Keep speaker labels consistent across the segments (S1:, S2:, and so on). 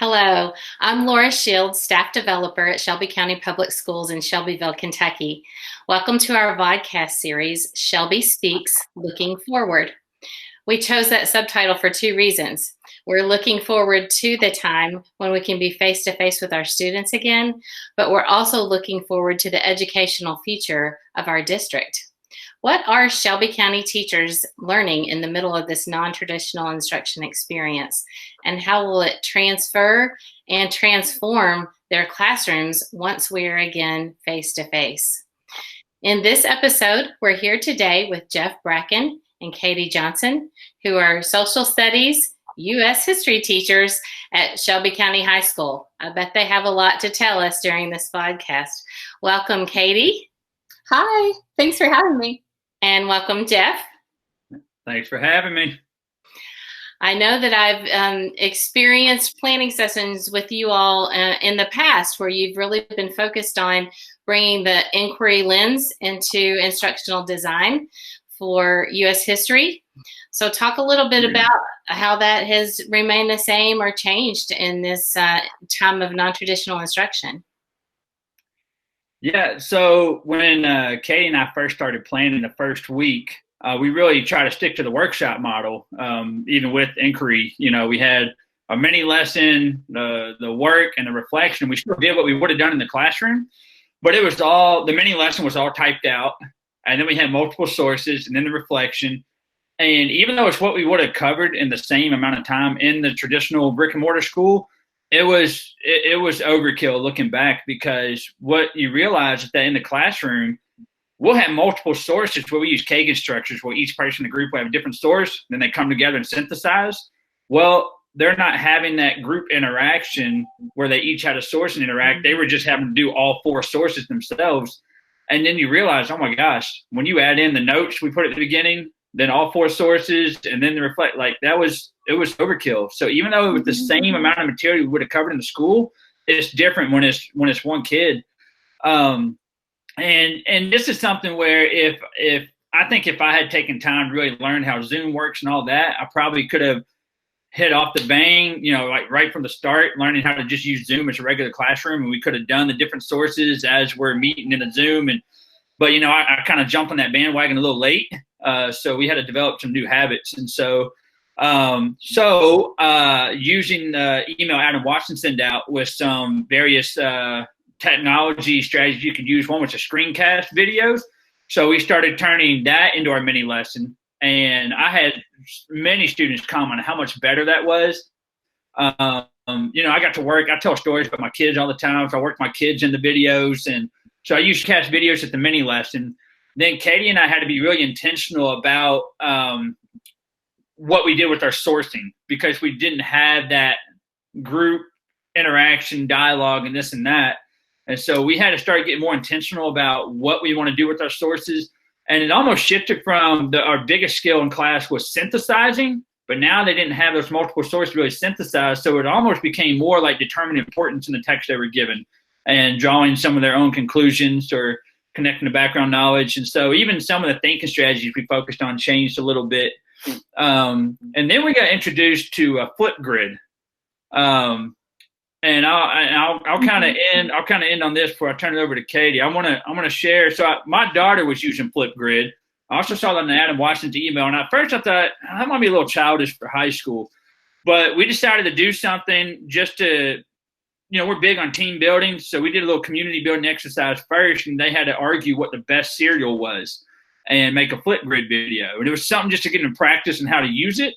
S1: Hello, I'm Laura Shields, staff developer at Shelby County Public Schools in Shelbyville, Kentucky. Welcome to our vodcast series, Shelby Speaks, Looking Forward. We chose that subtitle for two reasons. We're looking forward to the time when we can be face-to-face with our students again, but we're also looking forward to the educational future of our district. What are Shelby County teachers learning in the middle of this non-traditional instruction experience? And how will it transfer and transform their classrooms once we are again face-to-face? In this episode, we're here today with Jeff Bracken and Katie Johnson, who are social studies, U.S. history teachers at Shelby County High School. I bet they have a lot to tell us during this podcast. Welcome, Katie.
S2: Hi, thanks for having me.
S1: And welcome, Jeff.
S3: Thanks for having me.
S1: I know that I've experienced planning sessions with you all in the past where you've really been focused on bringing the inquiry lens into instructional design for U.S. history. So talk a little bit about how that has remained the same or changed in this time of non-traditional instruction.
S3: Yeah, so when Katie and I first started planning the first week, we really try to stick to the workshop model, even with inquiry. You know, we had a mini lesson, the work, and the reflection. We still did what we would have done in the classroom, but it was all, the mini lesson was all typed out, and then we had multiple sources, and then the reflection. And even though it's what we would have covered in the same amount of time in the traditional brick and mortar school, it was overkill looking back, because what you realize is that in the classroom, we'll have multiple sources where we use Kagan structures where each person in the group will have a different source, then they come together and synthesize. Well, they're not having that group interaction where they each had a source and interact. They were just having to do all four sources themselves. And then you realize, oh my gosh, when you add in the notes we put at the beginning, then all four sources, and then the reflect, like it was overkill. So even though it was the same amount of material we would have covered in the school, it's different when it's one kid. And this is something where if I think if I had taken time to really learn how Zoom works and all that, I probably could have hit off the bang, you know, like right from the start, learning how to just use Zoom as a regular classroom, and we could have done the different sources as we're meeting in a Zoom. But you know, I kind of jumped on that bandwagon a little late. So we had to develop some new habits. And so using the email Adam Watson sent out with some various technology strategies you could use. One was a screencast videos. So we started turning that into our mini lesson. And I had many students comment on how much better that was. You know, I got to work. I tell stories about my kids all the time. So I worked my kids in the videos. And so I used cast videos at the mini lesson. Then Katie and I had to be really intentional about what we did with our sourcing, because we didn't have that group interaction, dialogue, and this and that. And so we had to start getting more intentional about what we want to do with our sources. And it almost shifted from our biggest skill in class was synthesizing, but now they didn't have those multiple sources really synthesized. So it almost became more like determining importance in the text they were given and drawing some of their own conclusions or connecting to background knowledge. And so even some of the thinking strategies we focused on changed a little bit. And then we got introduced to a flip grid. And I'll kind of end on this before I turn it over to Katie. I want to share. So my daughter was using Flipgrid. I also saw that in Adam Watson's email, and at first I thought that might be a little childish for high school, but we decided to do something just to, you know, we're big on team building, so we did a little community building exercise first, and they had to argue what the best cereal was and make a Flipgrid video, and it was something just to get them practice and how to use it.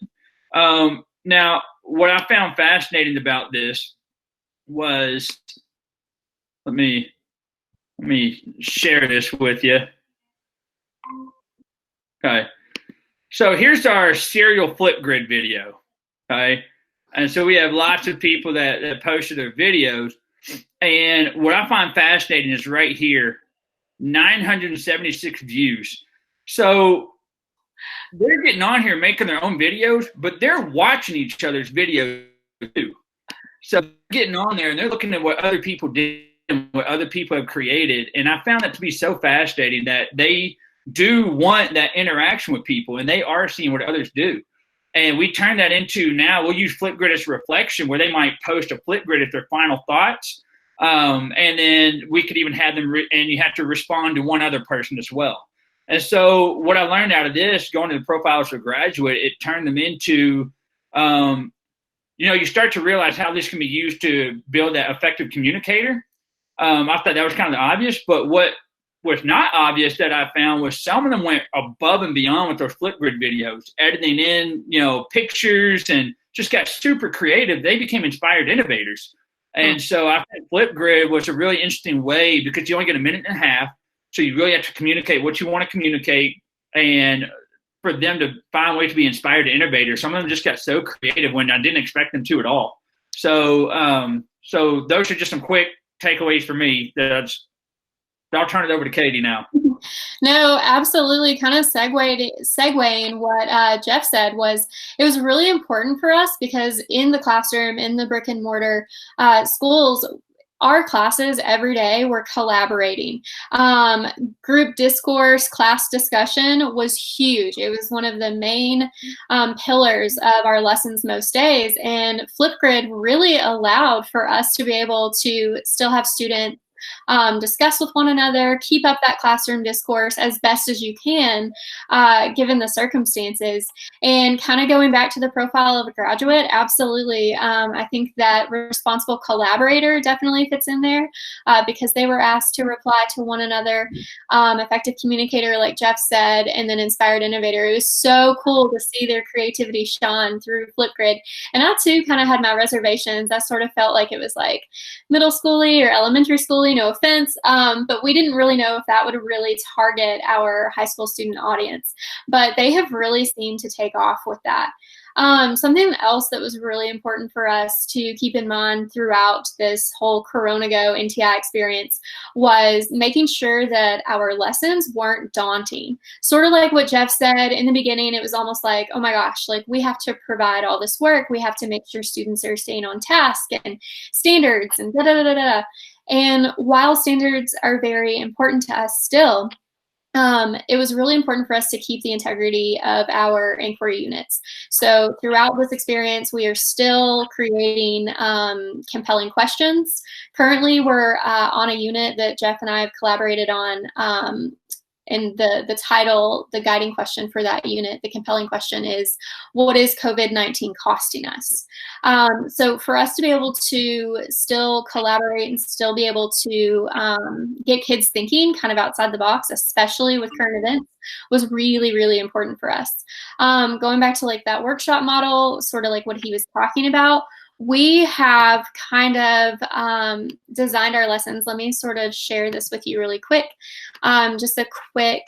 S3: Now, what I found fascinating about this was, let me share this with you. Okay, so here's our serial Flipgrid video. Okay, and so we have lots of people that posted their videos, and what I find fascinating is right here, 976 views. So they're getting on here making their own videos, but they're watching each other's videos too. So getting on there and they're looking at what other people did and what other people have created. And I found that to be so fascinating that they do want that interaction with people, and they are seeing what others do. And we turn that into, now we'll use Flipgrid as a reflection, where they might post a Flipgrid as their final thoughts. And then we could even have them, and you have to respond to one other person as well. And so what I learned out of this, going to the profiles for graduate, it turned them into, you start to realize how this can be used to build that effective communicator. I thought that was kind of obvious, but what was not obvious that I found was some of them went above and beyond with those Flipgrid videos, editing in, pictures, and just got super creative. They became inspired innovators. And so I think Flipgrid was a really interesting way, because you only get a minute and a half. So you really have to communicate what you want to communicate, and for them to find ways to be inspired innovators. Some of them just got so creative when I didn't expect them to at all. So so those are just some quick takeaways for me. I'll turn it over to Katie now.
S2: No, absolutely. Kind of segueing what Jeff said, was it was really important for us, because in the classroom, in the brick and mortar schools, our classes every day were collaborating. Group discourse, class discussion was huge. It was one of the main pillars of our lessons most days. And Flipgrid really allowed for us to be able to still have students discuss with one another, keep up that classroom discourse as best as you can, given the circumstances. And kind of going back to the profile of a graduate, absolutely. I think that responsible collaborator definitely fits in there, because they were asked to reply to one another, effective communicator, like Jeff said, and then inspired innovator. It was so cool to see their creativity shine through Flipgrid. And I too kind of had my reservations. I sort of felt like it was like middle schooly or elementary schooly, no offense, but we didn't really know if that would really target our high school student audience. But they have really seemed to take off with that. Something else that was really important for us to keep in mind throughout this whole Corona Go NTI experience was making sure that our lessons weren't daunting. Sort of like what Jeff said in the beginning, it was almost like, oh my gosh, like we have to provide all this work. We have to make sure students are staying on task and standards and da da da da da. And while standards are very important to us still, it was really important for us to keep the integrity of our inquiry units. So throughout this experience, we are still creating compelling questions. Currently, we're on a unit that Jeff and I have collaborated on. And the title, the guiding question for that unit, the compelling question is, what is COVID-19 costing us? So for us to be able to still collaborate and still be able to get kids thinking kind of outside the box, especially with current events, was really, really important for us. Going back to like that workshop model, sort of like what he was talking about, we have kind of designed our lessons. Let me sort of share this with you really quick. Just a quick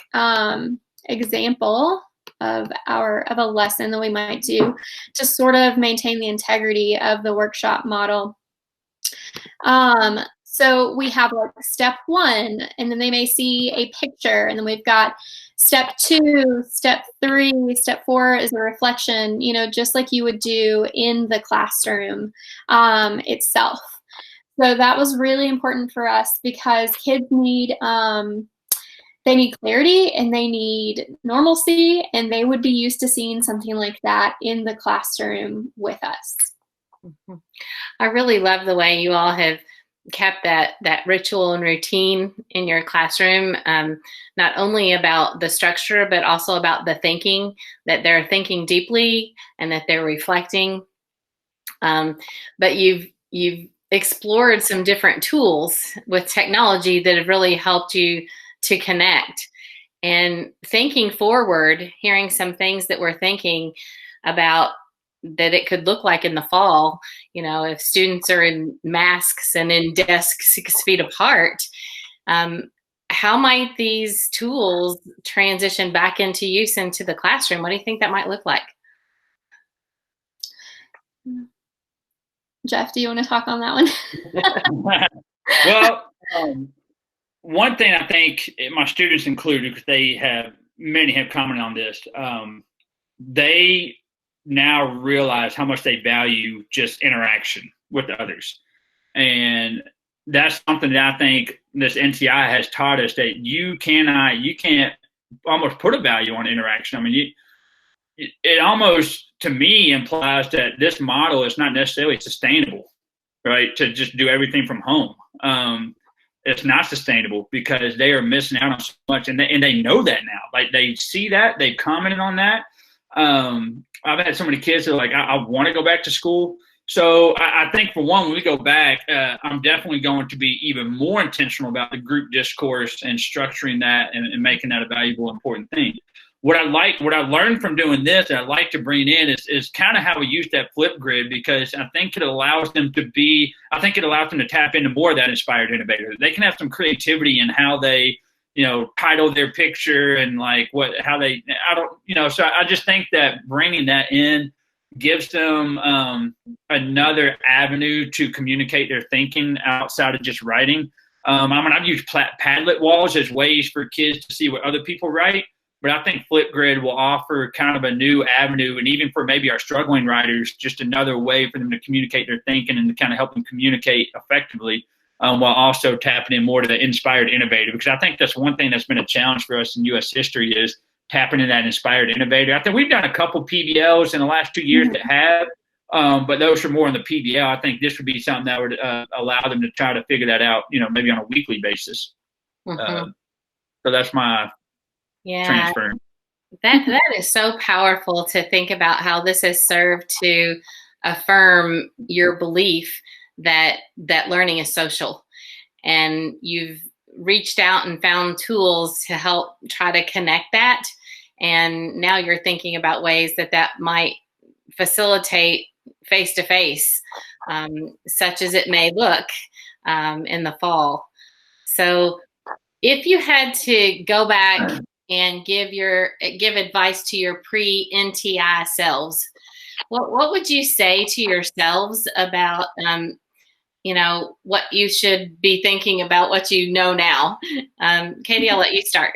S2: example of a lesson that we might do to sort of maintain the integrity of the workshop model. So we have like step 1, and then they may see a picture, and then we've got step 2, step 3, step 4 is a reflection, just like you would do in the classroom itself. So that was really important for us, because kids need they need clarity and they need normalcy, and they would be used to seeing something like that in the classroom with us.
S1: I really love the way you all have kept that ritual and routine in your classroom, not only about the structure, but also about the thinking, that they're thinking deeply and that they're reflecting. But you've explored some different tools with technology that have really helped you to connect. And thinking forward, hearing some things that we're thinking about that it could look like in the fall, if students are in masks and in desks 6 feet apart, how might these tools transition back into use into the classroom? What do you think that might look like?
S2: Jeff, do you want to talk on that one?
S3: Well, one thing I think my students included, because many have commented on this, they now realize how much they value just interaction with others. And that's something that I think this NTI has taught us, that you can't almost put a value on interaction. I mean, it almost, to me, implies that this model is not necessarily sustainable, right? To just do everything from home. It's not sustainable because they are missing out on so much, and they know that now. Like, they see that, they've commented on that. I've had so many kids that are like, I want to go back to school. So I think, for one, when we go back, I'm definitely going to be even more intentional about the group discourse and structuring that and making that a valuable, important thing. What I learned from doing this that I like to bring in is kind of how we use that flip grid, because I think it allows them to tap into more of that inspired innovator. They can have some creativity in how they, title their picture and so I just think that bringing that in gives them another avenue to communicate their thinking outside of just writing. I've used Padlet walls as ways for kids to see what other people write. But I think Flipgrid will offer kind of a new avenue, and even for maybe our struggling writers, just another way for them to communicate their thinking and to kind of help them communicate effectively, while also tapping in more to the inspired innovator. Because I think that's one thing that's been a challenge for us in U.S. history is tapping in that inspired innovator. I think we've done a couple PBLs in the last 2 years that have, but those are more on the PBL. I think this would be something that would allow them to try to figure that out, maybe on a weekly basis. So that's my transfer.
S1: That is so powerful to think about how this has served to affirm your belief that learning is social, and you've reached out and found tools to help try to connect that, and now you're thinking about ways that might facilitate face-to-face, such as it may look in the fall. So if you had to go back and give advice to your pre-NTI selves, what would you say to yourselves about what you should be thinking about what you know now? Katie, I'll let you start.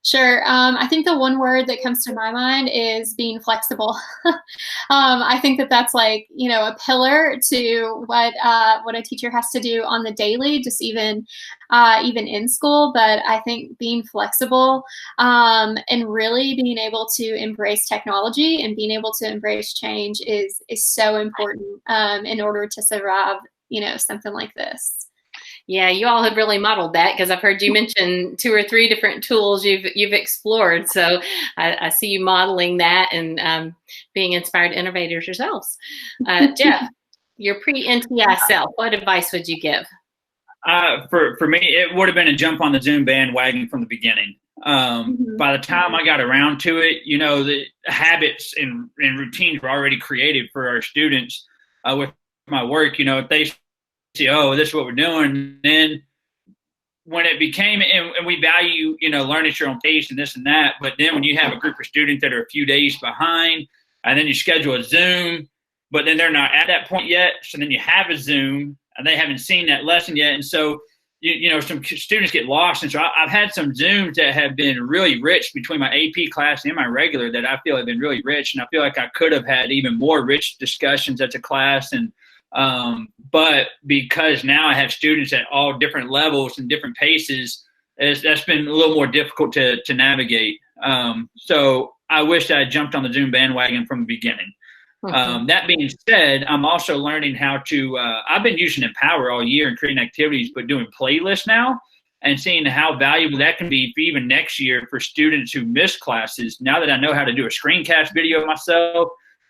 S2: Sure. I think the one word that comes to my mind is being flexible. I think that's like, a pillar to what a teacher has to do on the daily, just even in school. But I think being flexible and really being able to embrace technology and being able to embrace change is so important in order to survive, something like this.
S1: Yeah, you all have really modeled that, because I've heard you mention 2 or 3 different tools you've explored. So I see you modeling that and being inspired innovators yourselves. Jeff, your pre-NTI self, what advice would you give?
S3: For me, it would have been a jump on the Zoom bandwagon from the beginning. By the time I got around to it, the habits and routines were already created for our students with my work. If they see, oh, this is what we're doing. Then when it became, and we value, learn at your own pace and this and that. But then when you have a group of students that are a few days behind, and then you schedule a Zoom, but then they're not at that point yet. So then you have a Zoom and they haven't seen that lesson yet. And so, some students get lost. And so I've had some Zooms that have been really rich between my AP class and my regular that I feel have been really rich. And I feel like I could have had even more rich discussions at the class. And but because now I have students at all different levels and different paces, that's been a little more difficult to navigate. So I wish I had jumped on the Zoom bandwagon from the beginning. That being said, I'm also learning how to, I've been using Empower all year and creating activities, but doing playlists now and seeing how valuable that can be for even next year for students who miss classes. Now that I know how to do a screencast video myself,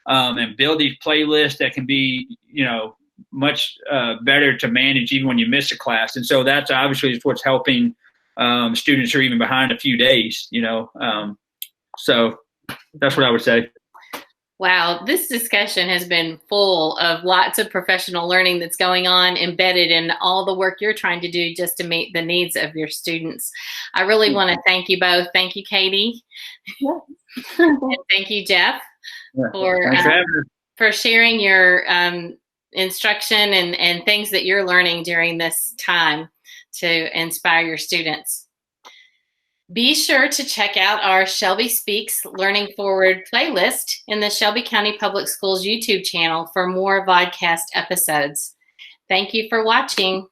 S3: and build these playlists that can be, much better to manage even when you miss a class. And so that's obviously what's helping students who are even behind a few days, so that's what I would say.
S1: Wow, this discussion has been full of lots of professional learning that's going on, embedded in all the work you're trying to do just to meet the needs of your students. I really want to thank you both. Thank you, Katie. Yeah. And thank you, Jeff, for sharing your instruction and things that you're learning during this time to inspire your students. Be sure to check out our Shelby Speaks Learning Forward playlist in the Shelby County Public Schools YouTube channel for more vodcast episodes. Thank you for watching.